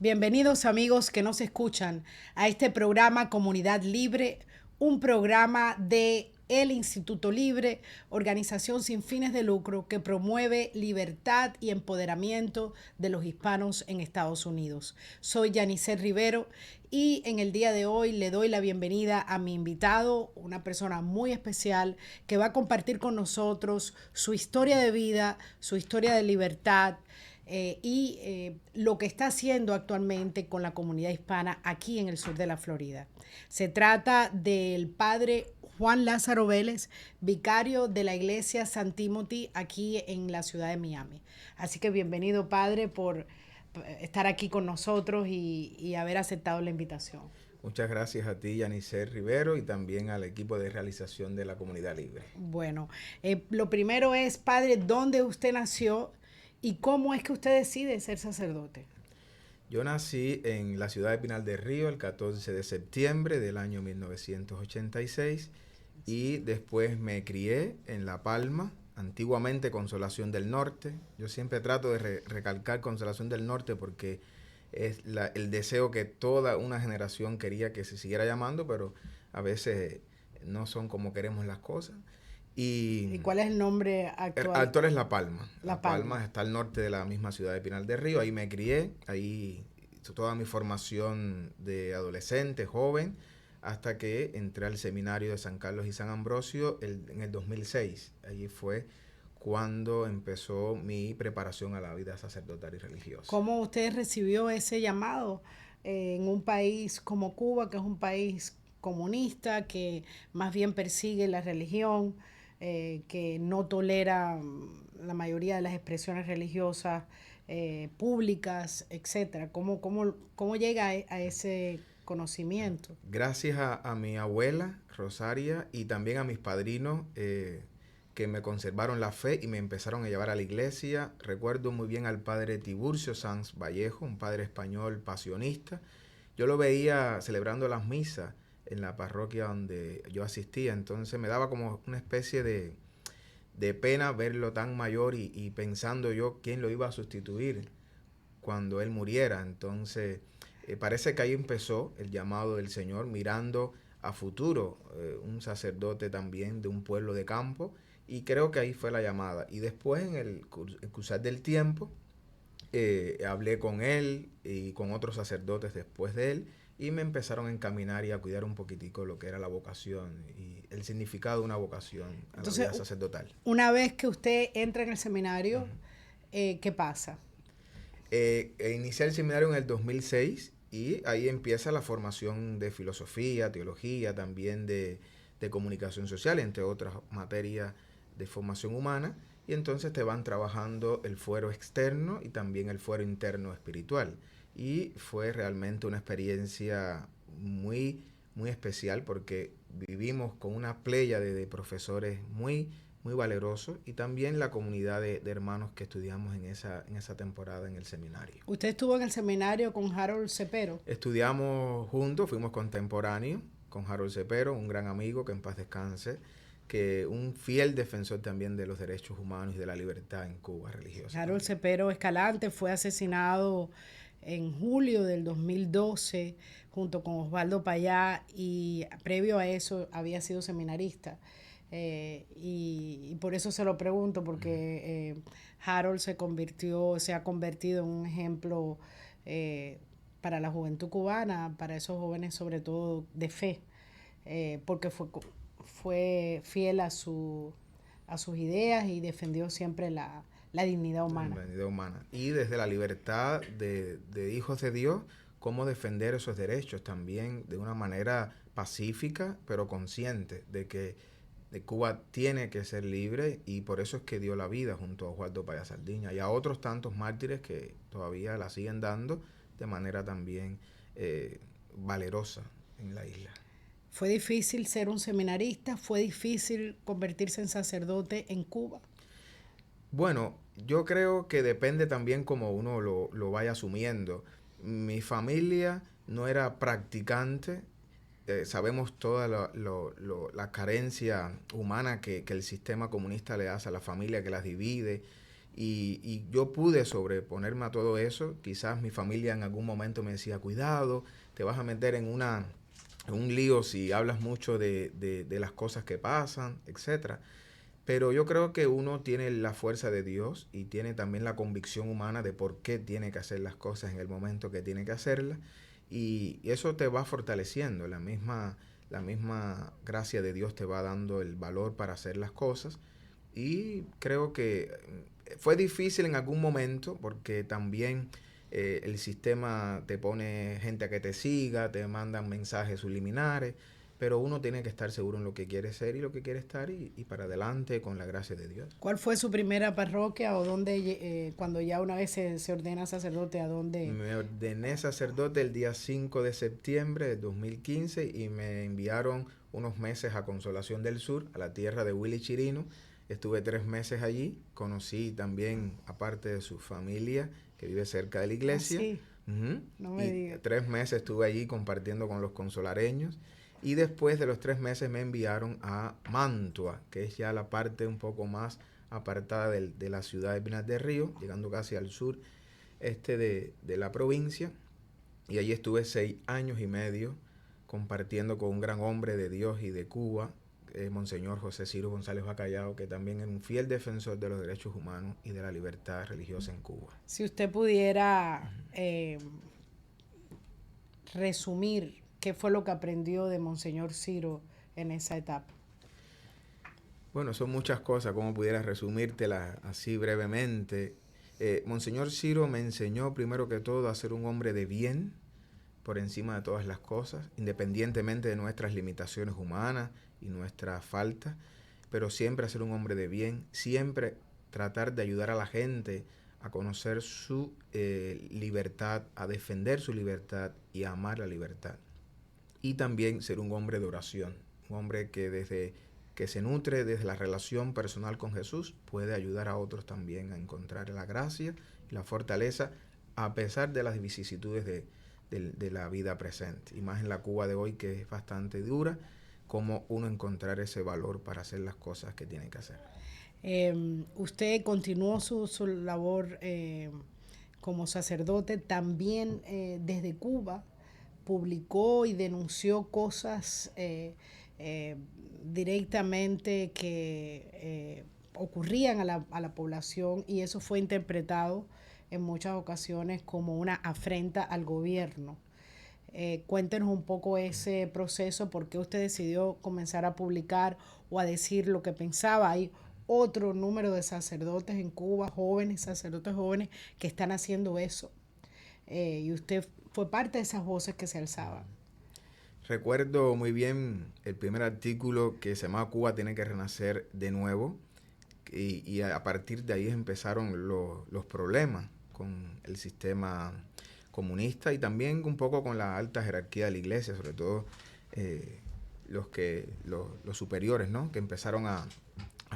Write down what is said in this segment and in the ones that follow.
Bienvenidos amigos que nos escuchan a este programa Comunidad Libre, un programa de el Instituto Libre, organización sin fines de lucro que promueve libertad y empoderamiento de los hispanos en Estados Unidos. Soy Yanice Rivero y en el día de hoy le doy la bienvenida a mi invitado, una persona muy especial que va a compartir con nosotros su historia de vida, su historia de libertad, lo que está haciendo actualmente con la comunidad hispana aquí en el sur de la Florida. Se trata del padre Juan Lázaro Vélez, vicario de la iglesia San Timothy aquí en la ciudad de Miami. Así que bienvenido, padre, por estar aquí con nosotros y haber aceptado la invitación. Muchas gracias a ti, Yanice Rivero, y también al equipo de realización de la Comunidad Libre. Bueno, lo primero es, padre, ¿dónde usted nació y cómo es que usted decide ser sacerdote? Yo nací en la ciudad de Pinal del Río el 14 de septiembre del año 1986 y después me crié en La Palma, antiguamente Consolación del Norte. Yo siempre trato de recalcar Consolación del Norte porque es el deseo que toda una generación quería que se siguiera llamando, pero a veces no son como queremos las cosas. ¿Y cuál es el nombre El actual? actor es La Palma. La La Palma. Palma está al norte de la misma ciudad de Pinal del Río. Ahí me crié, ahí hice toda mi formación de adolescente, joven, hasta que entré al seminario de San Carlos y San Ambrosio en el 2006. Allí fue cuando empezó mi preparación a la vida sacerdotal y religiosa. ¿Cómo usted recibió ese llamado en un país como Cuba, que es un país comunista, que más bien persigue la religión, que no tolera la mayoría de las expresiones religiosas públicas, etcétera? ¿Cómo llega a ese conocimiento? Gracias a mi abuela, Rosaria, y también a mis padrinos que me conservaron la fe y me empezaron a llevar a la iglesia. Recuerdo muy bien al padre Tiburcio Sanz Vallejo, un padre español pasionista. Yo lo veía celebrando las misas en la parroquia donde yo asistía, entonces me daba como una especie de pena verlo tan mayor y pensando yo quién lo iba a sustituir cuando él muriera. Entonces, parece que ahí empezó el llamado del Señor, mirando a futuro, un sacerdote también de un pueblo de campo, y creo que ahí fue la llamada. Y después, en el cruzar del tiempo, hablé con él y con otros sacerdotes después de él, y me empezaron a encaminar y a cuidar un poquitico lo que era la vocación y el significado de una vocación a la Entonces, vida sacerdotal. una vez que usted entra en el seminario, Ujú. ¿qué pasa? Inicié el seminario en el 2006 y ahí empieza la formación de filosofía, teología, también de comunicación social, entre otras materias de formación humana. Y entonces te van trabajando el fuero externo y también el fuero interno espiritual. Y fue realmente una experiencia muy especial porque vivimos con una playa de profesores muy valeroso y también la comunidad de hermanos que estudiamos en esa temporada en el seminario. Usted estuvo en el seminario con Harold Cepero. Estudiamos juntos, fuimos contemporáneos con Harold Cepero, un gran amigo que en paz descanse, que un fiel defensor también de los derechos humanos y de la libertad en Cuba religiosa Harold también. Cepero Escalante fue asesinado en julio del 2012 junto con Osvaldo Payá y previo a eso había sido seminarista. Y por eso se lo pregunto, porque Harold se ha convertido en un ejemplo para la juventud cubana, para esos jóvenes sobre todo de fe, porque fue fiel a sus ideas y defendió siempre la dignidad La humana. humanidad humana. Y desde la libertad de hijos de Dios, cómo defender esos derechos también de una manera pacífica, pero consciente de que Cuba tiene que ser libre y por eso es que dio la vida junto a Osvaldo Paya Sardiña y a otros tantos mártires que todavía la siguen dando de manera también valerosa en la isla. Fue difícil ser un seminarista, fue difícil convertirse en sacerdote en Cuba. Bueno, yo creo que depende también como uno lo vaya asumiendo. Mi familia no era practicante, sabemos toda la carencia humana que el sistema comunista le hace a la familia, que las divide. Y yo pude sobreponerme a todo eso. Quizás mi familia en algún momento me decía, cuidado, te vas a meter en un lío si hablas mucho de las cosas que pasan, etcétera. Pero yo creo que uno tiene la fuerza de Dios y tiene también la convicción humana de por qué tiene que hacer las cosas en el momento que tiene que hacerlas. Y eso te va fortaleciendo. La misma gracia de Dios te va dando el valor para hacer las cosas. Y creo que fue difícil en algún momento porque también el sistema te pone gente a que te siga, te mandan mensajes subliminares, pero uno tiene que estar seguro en lo que quiere ser y lo que quiere estar y para adelante con la gracia de Dios. ¿Cuál fue su primera parroquia o dónde, cuando ya una vez se ordena sacerdote, a dónde? Me ordené sacerdote el día 5 de septiembre de 2015 y me enviaron unos meses a Consolación del Sur, a la tierra de Willy Chirino. Estuve 3 meses allí, conocí también, aparte de su familia, que vive cerca de la iglesia. Ah, sí. Uh-huh. No me digas. 3 meses estuve allí compartiendo con los consolareños. Y después de los 3 meses me enviaron a Mantua, que es ya la parte un poco más apartada de la ciudad de Pinar del Río, llegando casi al sur de la provincia. Y allí estuve 6 años y medio compartiendo con un gran hombre de Dios y de Cuba, Monseñor José Ciro González Bacallao, que también es un fiel defensor de los derechos humanos y de la libertad religiosa en Cuba. Si usted pudiera resumir qué fue lo que aprendió de Monseñor Ciro en esa etapa. Bueno, son muchas cosas, como pudiera resumírtelas así brevemente. Monseñor Ciro me enseñó primero que todo a ser un hombre de bien por encima de todas las cosas, independientemente de nuestras limitaciones humanas y nuestras faltas, pero siempre a ser un hombre de bien, siempre tratar de ayudar a la gente a conocer su libertad, a defender su libertad y a amar la libertad. Y también ser un hombre de oración, un hombre que se nutre desde la relación personal con Jesús, puede ayudar a otros también a encontrar la gracia y la fortaleza a pesar de las vicisitudes de la vida presente. Y más en la Cuba de hoy, que es bastante dura, cómo uno encontrar ese valor para hacer las cosas que tiene que hacer. Usted continuó su labor como sacerdote también desde Cuba, publicó y denunció cosas directamente que ocurrían a la población, y eso fue interpretado en muchas ocasiones como una afrenta al gobierno. Cuéntenos un poco ese proceso, por qué usted decidió comenzar a publicar o a decir lo que pensaba. Hay otro número de sacerdotes en Cuba, jóvenes, sacerdotes jóvenes, que están haciendo eso. Y usted fue parte de esas voces que se alzaban. Recuerdo muy bien el primer artículo que se llamaba Cuba tiene que renacer de nuevo, y a partir de ahí empezaron los problemas con el sistema comunista y también un poco con la alta jerarquía de la iglesia, sobre todo los superiores, ¿no? Que empezaron a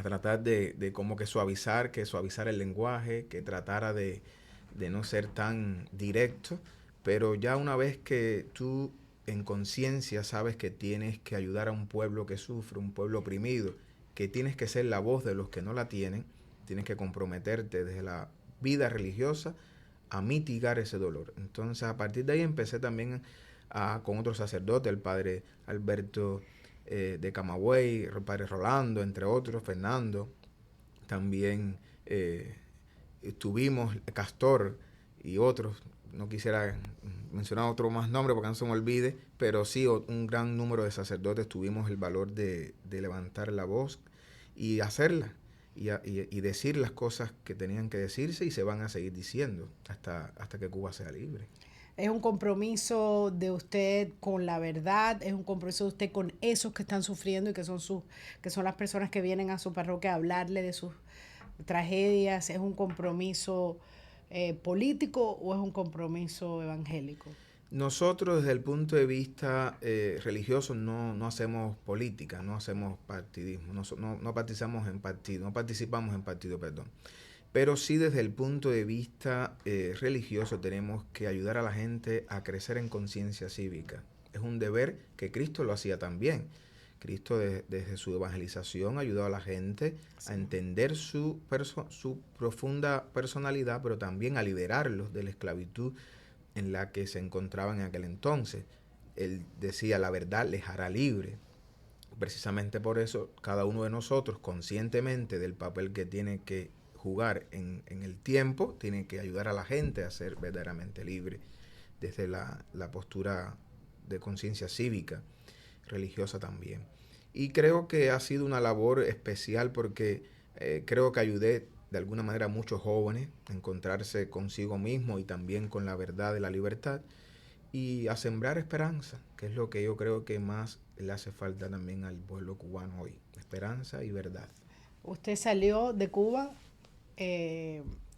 tratar de como que suavizar el lenguaje, que tratara de no ser tan directo, pero ya una vez que tú en conciencia sabes que tienes que ayudar a un pueblo que sufre, un pueblo oprimido, que tienes que ser la voz de los que no la tienen, tienes que comprometerte desde la vida religiosa a mitigar ese dolor. Entonces, a partir de ahí empecé también con otro sacerdote, el padre Alberto de Camagüey, el padre Rolando, entre otros, Fernando. También estuvimos Castor y otros. No quisiera mencionar otro más nombre porque no se me olvide, pero sí, un gran número de sacerdotes tuvimos el valor de levantar la voz y hacerla. Y decir las cosas que tenían que decirse y se van a seguir diciendo hasta que Cuba sea libre. Es un compromiso de usted con la verdad, es un compromiso de usted con esos que están sufriendo y que son las personas que vienen a su parroquia a hablarle de sus tragedias. ¿Es un compromiso político o es un compromiso evangélico? Nosotros desde el punto de vista religioso no hacemos política, no hacemos partidismo, no participamos en partido, perdón. Pero sí desde el punto de vista religioso tenemos que ayudar a la gente a crecer en conciencia cívica. Es un deber que Cristo lo hacía también, Cristo desde su evangelización ayudó a la gente a entender su profunda personalidad, pero también a liberarlos de la esclavitud en la que se encontraban en aquel entonces. Él decía, la verdad les hará libre. Precisamente por eso, cada uno de nosotros, conscientemente del papel que tiene que jugar en el tiempo, tiene que ayudar a la gente a ser verdaderamente libre, desde la postura de conciencia cívica, religiosa también. Y creo que ha sido una labor especial porque creo que ayudé de alguna manera a muchos jóvenes a encontrarse consigo mismo y también con la verdad de la libertad y a sembrar esperanza, que es lo que yo creo que más le hace falta también al pueblo cubano hoy, esperanza y verdad. Usted salió de Cuba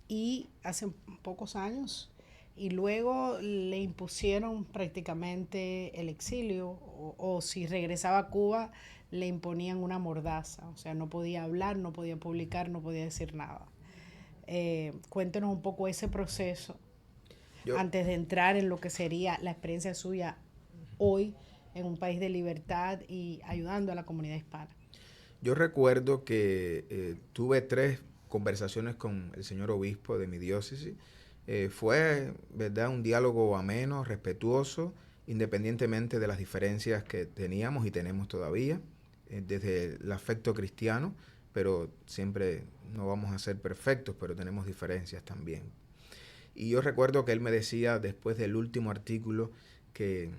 y hace pocos años y luego le impusieron prácticamente el exilio o si regresaba a Cuba le imponían una mordaza, o sea, no podía hablar, no podía publicar, no podía decir nada. Cuéntenos un poco ese proceso antes de entrar en lo que sería la experiencia suya hoy en un país de libertad y ayudando a la comunidad hispana. Yo recuerdo que tuve 3 conversaciones con el señor obispo de mi diócesis. Fue, ¿verdad?, un diálogo ameno, respetuoso, independientemente de las diferencias que teníamos y tenemos todavía, desde el afecto cristiano, pero siempre no vamos a ser perfectos, pero tenemos diferencias también. Y yo recuerdo que él me decía, después del último artículo que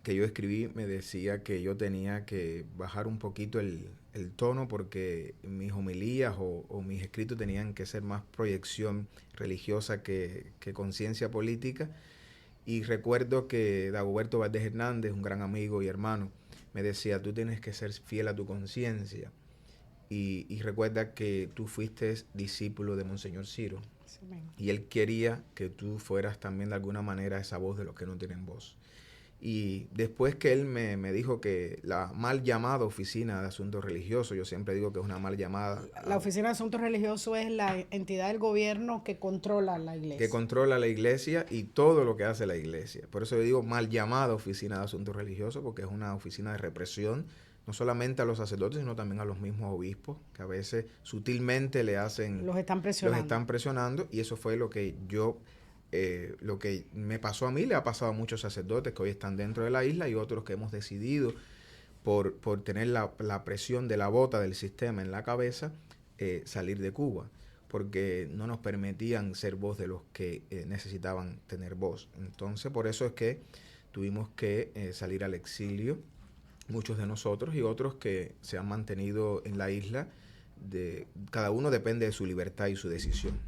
yo escribí, me decía que yo tenía que bajar un poquito el tono porque mis homilías o mis escritos tenían que ser más proyección religiosa que conciencia política. Y recuerdo que Dagoberto Valdés Hernández, un gran amigo y hermano, me decía, tú tienes que ser fiel a tu conciencia. Y recuerda que tú fuiste discípulo de Monseñor Ciro. Sí, y él quería que tú fueras también de alguna manera esa voz de los que no tienen voz. Y después que él me dijo que la mal llamada Oficina de Asuntos Religiosos, yo siempre digo que es una mal llamada. La Oficina de Asuntos Religiosos es la entidad del gobierno que controla la iglesia. Que controla la iglesia y todo lo que hace la iglesia. Por eso yo digo mal llamada Oficina de Asuntos Religiosos, porque es una oficina de represión, no solamente a los sacerdotes, sino también a los mismos obispos, que a veces sutilmente le hacen... Los están presionando, y eso fue lo que yo... lo que me pasó a mí, le ha pasado a muchos sacerdotes que hoy están dentro de la isla y otros que hemos decidido por tener la presión de la bota del sistema en la cabeza, salir de Cuba, porque no nos permitían ser voz de los que necesitaban tener voz. Entonces, por eso es que tuvimos que salir al exilio, muchos de nosotros y otros que se han mantenido en la isla. Cada uno depende de su libertad y su decisión.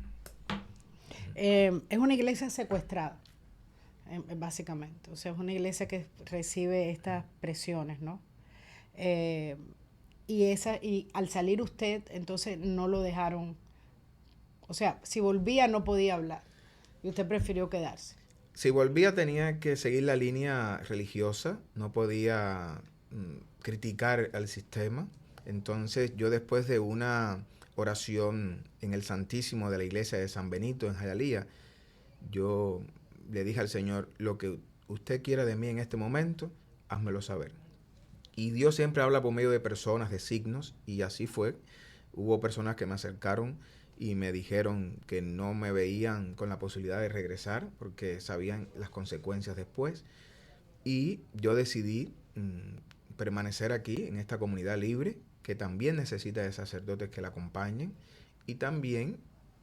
Es una iglesia secuestrada, básicamente. O sea, es una iglesia que recibe estas presiones, ¿no? Y al salir usted, entonces no lo dejaron. O sea, si volvía no podía hablar. Y usted prefirió quedarse. Si volvía tenía que seguir la línea religiosa, no podía criticar al sistema. Entonces yo, después de una oración en el Santísimo de la iglesia de San Benito en Hialeah, yo le dije al Señor, lo que usted quiera de mí en este momento, házmelo saber. Y Dios siempre habla por medio de personas, de signos, y así fue. Hubo personas que me acercaron y me dijeron que no me veían con la posibilidad de regresar porque sabían las consecuencias después. Y yo decidí permanecer aquí, en esta comunidad libre, que también necesita de sacerdotes que la acompañen, y también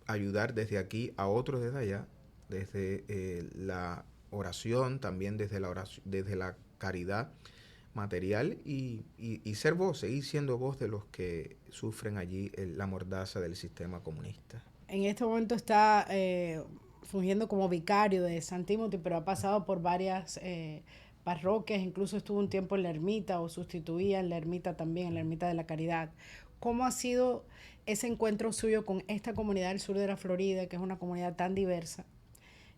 ayudar desde aquí a otros desde allá, desde la oración, también desde la caridad material, y ser voz, seguir siendo voz de los que sufren allí la mordaza del sistema comunista. En este momento está fungiendo como vicario de San Timothy, pero ha pasado por varias parroquias, incluso estuvo un tiempo en la ermita o sustituía en la ermita también, en la ermita de la Caridad. ¿Cómo ha sido ese encuentro suyo con esta comunidad del sur de la Florida, que es una comunidad tan diversa?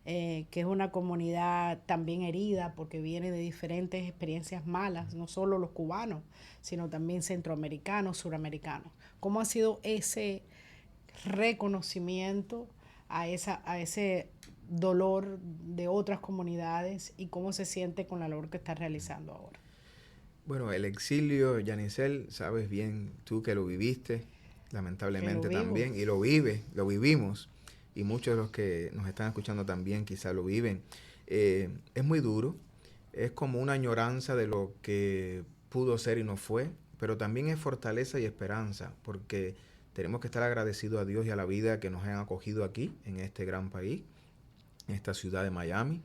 Que es una comunidad también herida porque viene de diferentes experiencias malas, no solo los cubanos, sino también centroamericanos, suramericanos. ¿Cómo ha sido ese reconocimiento a ese dolor de otras comunidades y cómo se siente con la labor que está realizando ahora? Bueno, el exilio, Yanisel, sabes bien tú que lo viviste, lamentablemente también, y lo vivimos, y muchos de los que nos están escuchando también quizá lo viven. Es muy duro, es como una añoranza de lo que pudo ser y no fue, pero también es fortaleza y esperanza, porque tenemos que estar agradecidos a Dios y a la vida que nos han acogido aquí, en este gran país, en esta ciudad de Miami,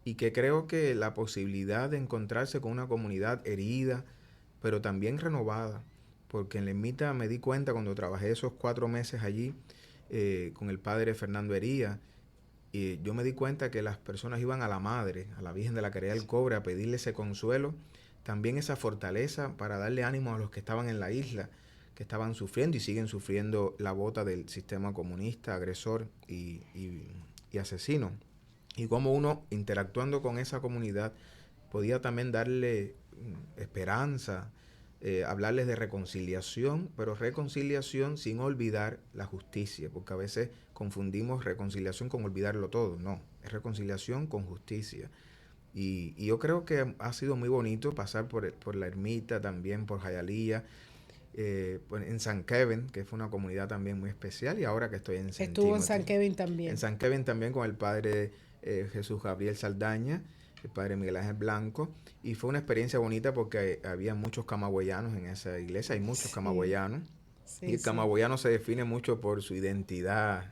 y que creo que la posibilidad de encontrarse con una comunidad herida, pero también renovada, porque en la ermita me di cuenta cuando trabajé esos 4 meses allí con el padre Fernando Hería, y yo me di cuenta que las personas iban a la Madre, a la Virgen de la Caridad del Cobre, a pedirle ese consuelo, también esa fortaleza para darle ánimo a los que estaban en la isla, que estaban sufriendo y siguen sufriendo la bota del sistema comunista, agresor y asesino. Y cómo uno, interactuando con esa comunidad, podía también darle esperanza, hablarles de reconciliación, pero reconciliación sin olvidar la justicia, porque a veces confundimos reconciliación con olvidarlo todo. No, es reconciliación con justicia. Y yo creo que ha sido muy bonito pasar por la ermita, también por Hialeah, en San Kevin, que fue una comunidad también muy especial, y ahora que estoy en St. Estuvo en Timothy. San Kevin también. En San Kevin también con el padre Jesús Gabriel Saldaña, el padre Miguel Ángel Blanco, y fue una experiencia bonita porque había muchos camagüeyanos en esa iglesia, hay muchos camagüeyanos, y el camagüeyano se define mucho por su identidad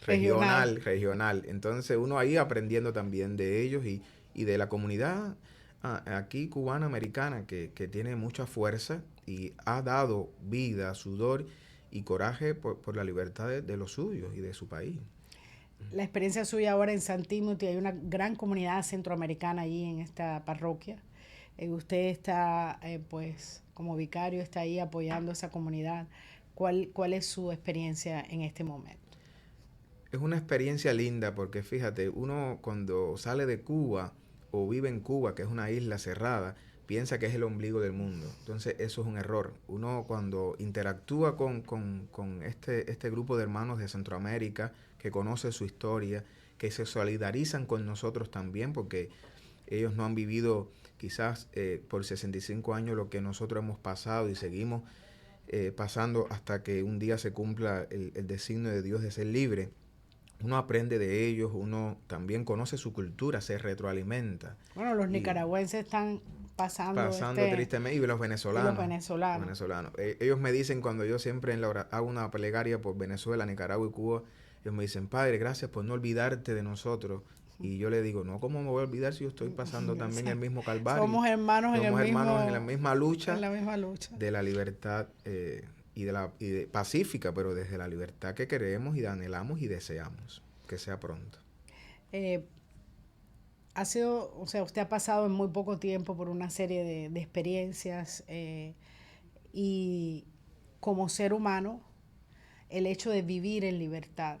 regional. Entonces uno ahí aprendiendo también de ellos y de la comunidad aquí cubana americana que tiene mucha fuerza y ha dado vida, sudor y coraje por la libertad de los suyos y de su país. La experiencia suya ahora en San Timothy, hay una gran comunidad centroamericana allí en esta parroquia. Usted está, pues, como vicario, está ahí apoyando a esa comunidad. ¿Cuál es su experiencia en este momento? Es una experiencia linda porque fíjate, uno cuando sale de Cuba o vive en Cuba, que es una isla cerrada, piensa que es el ombligo del mundo. Entonces eso es un error. Uno cuando interactúa con este grupo de hermanos de Centroamérica, que conoce su historia, que se solidarizan con nosotros también, porque ellos no han vivido quizás por 65 años lo que nosotros hemos pasado y seguimos pasando hasta que un día se cumpla el designio de Dios de ser libre. Uno aprende de ellos, uno también conoce su cultura, se retroalimenta. Bueno, los nicaragüenses están pasando tristemente, y los venezolanos. Ellos me dicen cuando yo siempre hago una plegaria por Venezuela, Nicaragua y Cuba, ellos me dicen, Padre, gracias por no olvidarte de nosotros. Y yo le digo, no, ¿cómo me voy a olvidar si yo estoy pasando también el mismo calvario? Somos hermanos en la misma lucha. En la misma lucha. De la libertad pacífica, pero desde la libertad que queremos y anhelamos y deseamos que sea pronto. Usted ha pasado en muy poco tiempo por una serie de experiencias y como ser humano, el hecho de vivir en libertad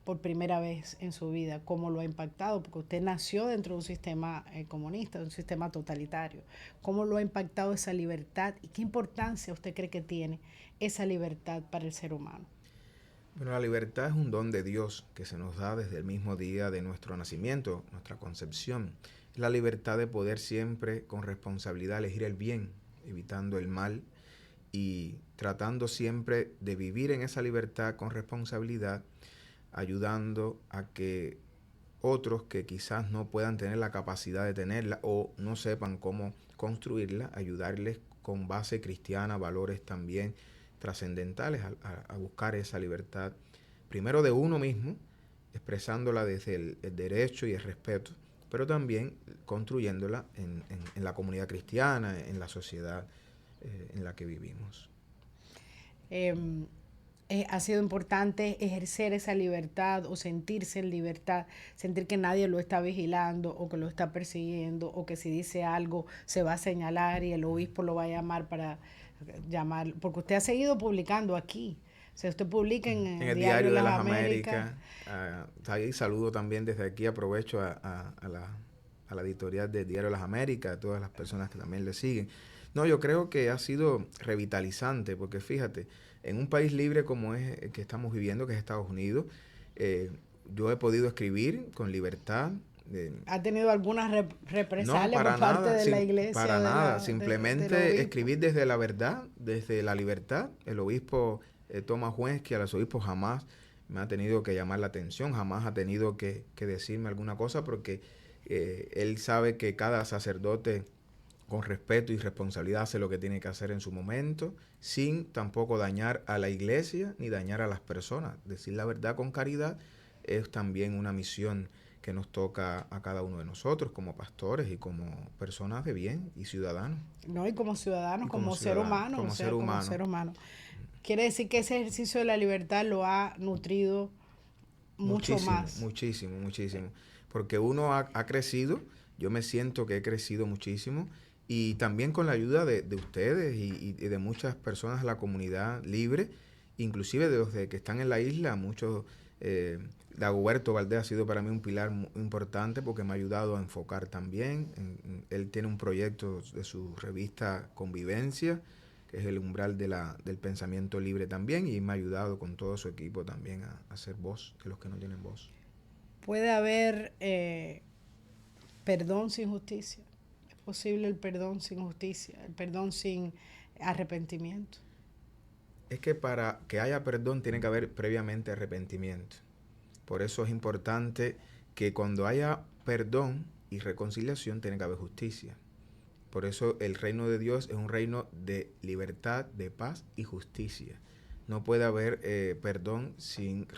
por primera vez en su vida, ¿cómo lo ha impactado? Porque usted nació dentro de un sistema comunista, de un sistema totalitario. ¿Cómo lo ha impactado esa libertad y qué importancia usted cree que tiene esa libertad para el ser humano? Bueno, la libertad es un don de Dios que se nos da desde el mismo día de nuestro nacimiento, nuestra concepción. Es la libertad de poder siempre con responsabilidad elegir el bien, evitando el mal y tratando siempre de vivir en esa libertad con responsabilidad, ayudando a que otros que quizás no puedan tener la capacidad de tenerla o no sepan cómo construirla, ayudarles con base cristiana, valores también trascendentales a buscar esa libertad, primero de uno mismo, expresándola desde el derecho y el respeto, pero también construyéndola en la comunidad cristiana, en la sociedad en la que vivimos. Ha sido importante ejercer esa libertad o sentirse en libertad, sentir que nadie lo está vigilando o que lo está persiguiendo o que si dice algo se va a señalar y el obispo lo va a llamar para llamar, porque usted ha seguido publicando aquí. O sea, usted publica en el Diario de las Américas. Ahí saludo también desde aquí, aprovecho a la editorial del Diario de las Américas, a todas las personas que también le siguen. No, yo creo que ha sido revitalizante, porque fíjate, en un país libre como es el que estamos viviendo, que es Estados Unidos, yo he podido escribir con libertad, ¿Ha tenido alguna No, represalia para por parte nada, de la iglesia? para nada. del Simplemente obispo? escribir desde la verdad, desde la libertad. El obispo Thomas Huensky, al arzobispo jamás me ha tenido que llamar la atención, jamás ha tenido que decirme alguna cosa, porque él sabe que cada sacerdote con respeto y responsabilidad hace lo que tiene que hacer en su momento, sin tampoco dañar a la iglesia ni dañar a las personas. Decir la verdad con caridad es también una misión que nos toca a cada uno de nosotros como pastores y como personas de bien y ciudadanos. No, y como ciudadanos, Y como como ser ciudadanos, humano, o como sea, ser como humano. ser humano. Quiere decir que ese ejercicio de la libertad lo ha nutrido mucho Muchísimo, más. muchísimo, muchísimo. Porque uno ha crecido, yo me siento que he crecido muchísimo y también con la ayuda de ustedes y de muchas personas de la comunidad libre, inclusive de los que están en la isla, muchos, Dagoberto Valdés ha sido para mí un pilar importante porque me ha ayudado a enfocar también. Él tiene un proyecto de su revista Convivencia, que es el umbral del pensamiento libre también, y me ha ayudado con todo su equipo también a ser voz de los que no tienen voz. Puede haber perdón sin justicia. Es posible el perdón sin justicia, el perdón sin arrepentimiento. Es que para que haya perdón tiene que haber previamente arrepentimiento. Por eso es importante que cuando haya perdón y reconciliación tiene que haber justicia. Por eso el reino de Dios es un reino de libertad, de paz y justicia. No puede haber perdón sin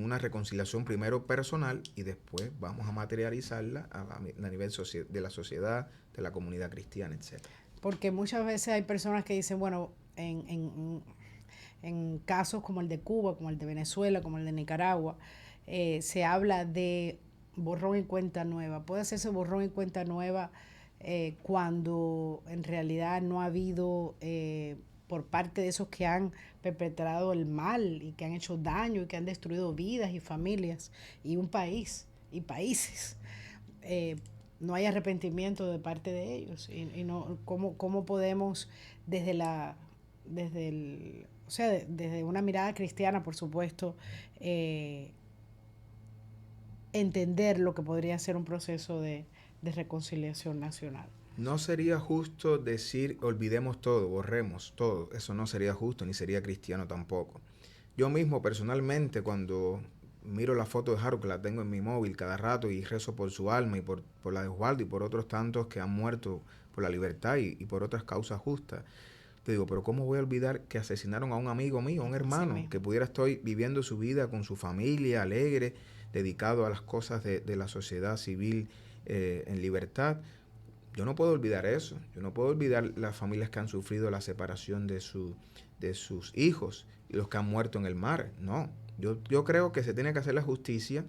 una reconciliación primero personal y después vamos a materializarla a nivel de la sociedad, de la comunidad cristiana, etc. Porque muchas veces hay personas que dicen, bueno, en casos como el de Cuba, como el de Venezuela, como el de Nicaragua, se habla de borrón y cuenta nueva. Puede hacerse borrón y cuenta nueva cuando en realidad no ha habido por parte de esos que han perpetrado el mal y que han hecho daño y que han destruido vidas y familias y un país y países. Eh, no hay arrepentimiento de parte de ellos y no cómo podemos desde una mirada cristiana, por supuesto, entender lo que podría ser un proceso de reconciliación nacional. No sería justo decir olvidemos todo, borremos todo. Eso no sería justo ni sería cristiano tampoco. Yo mismo personalmente cuando miro la foto de Harold, que la tengo en mi móvil cada rato y rezo por su alma y por la de Osvaldo y por otros tantos que han muerto por la libertad y por otras causas justas. Te digo, pero ¿cómo voy a olvidar que asesinaron a un amigo mío, a un hermano, que pudiera estar viviendo su vida con su familia, alegre, dedicado a las cosas de la sociedad civil en libertad? Yo no puedo olvidar eso. Yo no puedo olvidar las familias que han sufrido la separación de sus hijos y los que han muerto en el mar. No, yo creo que se tiene que hacer la justicia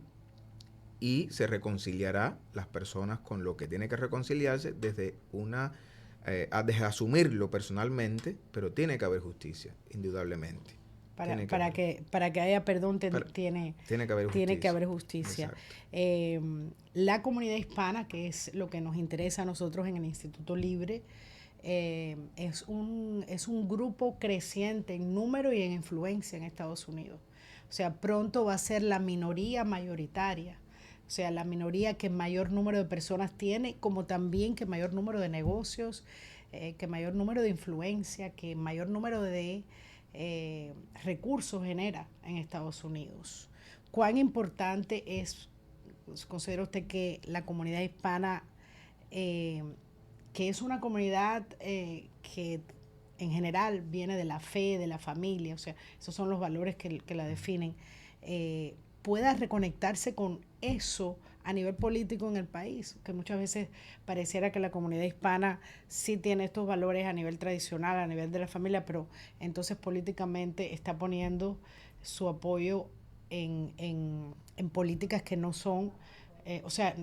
y se reconciliará las personas con lo que tiene que reconciliarse desde desde asumirlo personalmente, pero tiene que haber justicia, indudablemente. Para que haya perdón tiene que haber justicia. La comunidad hispana, que es lo que nos interesa a nosotros en el Instituto Libre, es un grupo creciente en número y en influencia en Estados Unidos. O sea, pronto va a ser la minoría mayoritaria. O sea, la minoría que mayor número de personas tiene, como también que mayor número de negocios, que mayor número de influencia, que mayor número de recursos genera en Estados Unidos. ¿Cuán importante considera usted que la comunidad hispana, que es una comunidad que en general viene de la fe, de la familia, o sea, esos son los valores que la definen, pueda reconectarse con eso a nivel político en el país, que muchas veces pareciera que la comunidad hispana sí tiene estos valores a nivel tradicional, a nivel de la familia, pero entonces políticamente está poniendo su apoyo en políticas que no son,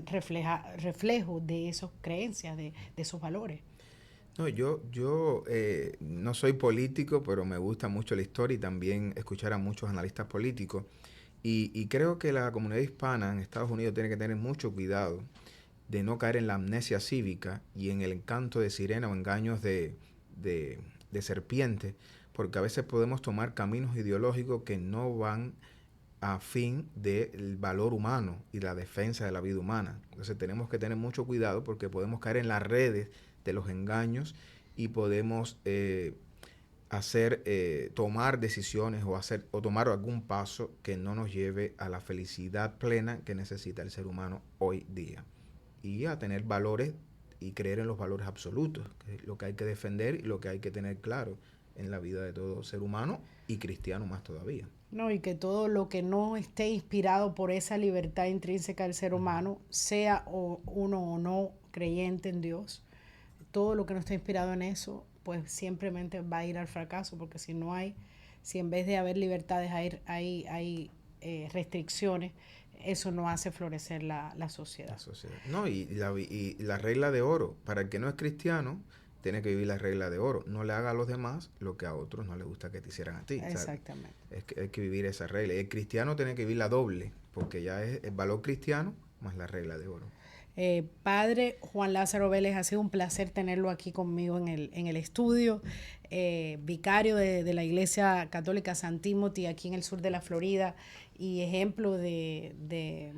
reflejo de esas creencias, de esos valores. No, yo no soy político, pero me gusta mucho la historia y también escuchar a muchos analistas políticos. Y creo que la comunidad hispana en Estados Unidos tiene que tener mucho cuidado de no caer en la amnesia cívica y en el encanto de sirena o engaños de serpiente, porque a veces podemos tomar caminos ideológicos que no van a fin del valor humano y la defensa de la vida humana. Entonces tenemos que tener mucho cuidado porque podemos caer en las redes de los engaños y podemos tomar decisiones o tomar algún paso que no nos lleve a la felicidad plena que necesita el ser humano hoy día. Y a tener valores y creer en los valores absolutos, que es lo que hay que defender y lo que hay que tener claro en la vida de todo ser humano y cristiano más todavía. No, y que todo lo que no esté inspirado por esa libertad intrínseca del ser humano, sea uno o no creyente en Dios, todo lo que no esté inspirado en eso, pues simplemente va a ir al fracaso, porque si en vez de haber libertades hay restricciones, eso no hace florecer la sociedad. La sociedad. No, y la regla de oro, para el que no es cristiano, tiene que vivir la regla de oro. No le haga a los demás lo que a otros no les gusta que te hicieran a ti. Exactamente. Hay que vivir esa regla. Y el cristiano tiene que vivir la doble, porque ya es el valor cristiano más la regla de oro. Padre Juan Lázaro Vélez, ha sido un placer tenerlo aquí conmigo en el estudio, vicario de la Iglesia Católica San Timothy aquí en el sur de la Florida y ejemplo de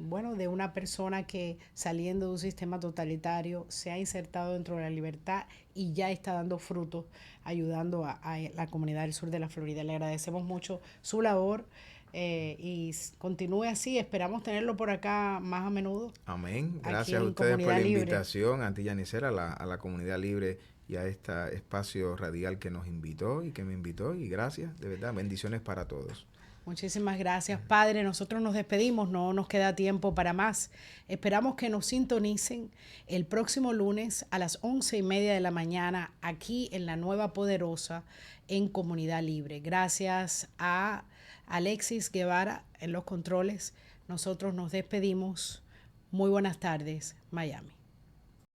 una persona que saliendo de un sistema totalitario se ha insertado dentro de la libertad y ya está dando frutos ayudando a la comunidad del sur de la Florida. Le agradecemos mucho su labor. Y continúe así, esperamos tenerlo por acá más a menudo. Amén. Gracias a ustedes por la invitación, a ti, Yanisera, a la Comunidad Libre y a este espacio radial que nos invitó y que me invitó. Y gracias, de verdad, bendiciones para todos. Muchísimas gracias, Padre. Nosotros nos despedimos, no nos queda tiempo para más. Esperamos que nos sintonicen el próximo lunes a las 11:30 de la mañana aquí en La Nueva Poderosa en Comunidad Libre. Gracias a Alexis Guevara en los controles. Nosotros nos despedimos. Muy buenas tardes, Miami.